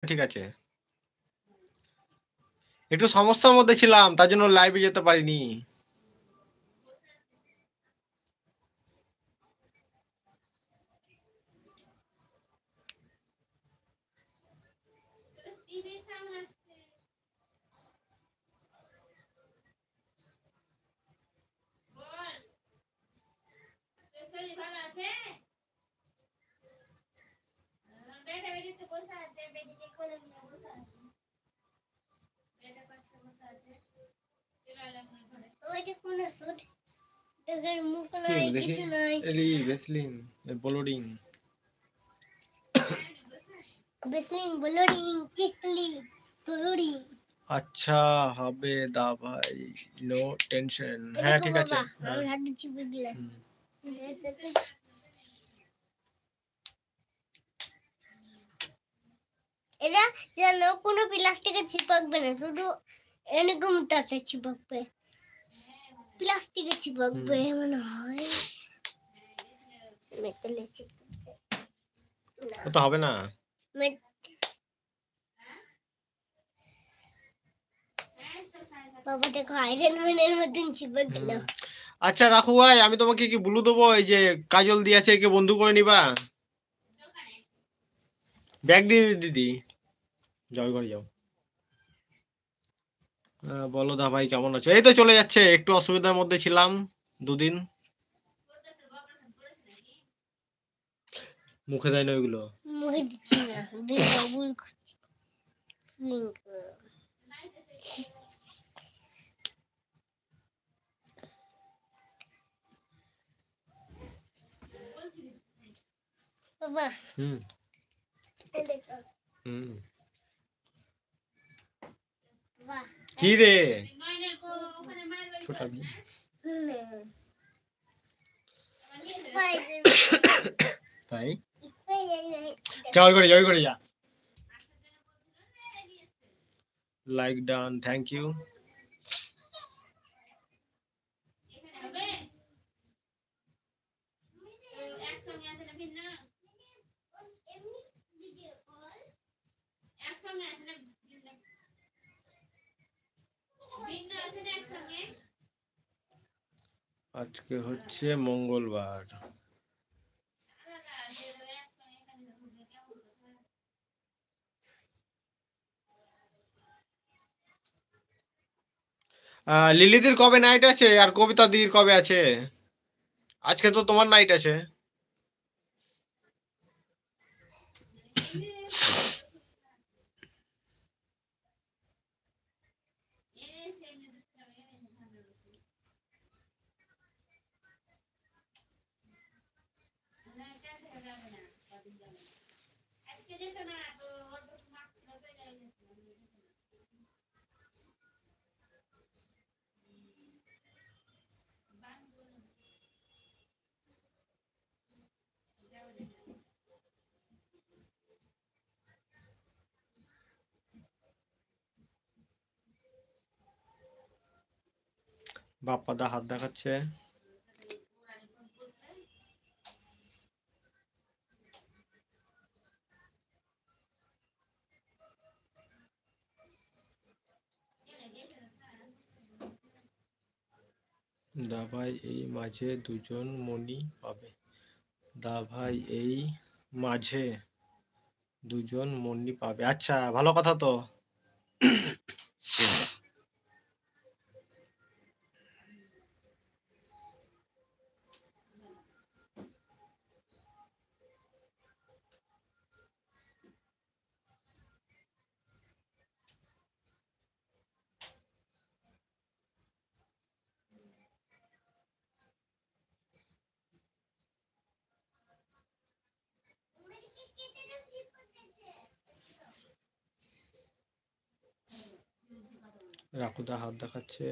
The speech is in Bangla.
ঠিক আছে। একটু সমস্যার মধ্যে ছিলাম। তার জন্য লাইভে যেতে পারিনি। দেখি এলি ভেসলিন ব্লোডিং আচ্ছা হবে দা ভাই নো টেনশন। হ্যাঁ ঠিক আছে। এটা যেন কোনো প্লাস্টিকে চিপকবে না, শুধু এরকম টাকে চিপকবে, প্লাস্টিকে চিপকবে মনে হয়। মেটালে চিপকবে তো হবে না। বাবা দেখো আয়রন ম্যানের মতন চিপক গেল। আচ্ছা রাখু ভাই, আমি তোমাকে কি ব্লু দেবো? এই যে কাজল দিয়েছে, একে বন্ধু করে নিবা। ব্যাগ দিয়ে দিদি, যাও ঘরে যাও। বলো দা ভাই কেমন আছো? এই তো চলে যাচ্ছে, একটু অসুবিধার মধ্যে ছিলাম দুদিন। মুখে দেয় না ওইগুলো, মুখে দিচ্ছি না, ডবল করছি। বাবা কি রে ছোটা তাই যাও করে যাও করে যা। Like done, thank you. আজকে হচ্ছে মঙ্গলবার। লিলিদির কবে নাইট আছে আর কবিতা দির কবে আছে? আজকে তো তোমার নাইট আছে। বাপ্পাদা হাত দেখাচ্ছে। দা ভাই এই মাঝে দুজন মণি পাবে। দা ভাই এই মাঝে দুজন মণি পাবে, আচ্ছা ভালো কথা তো। রাকুদা হাত দেখাচ্ছে।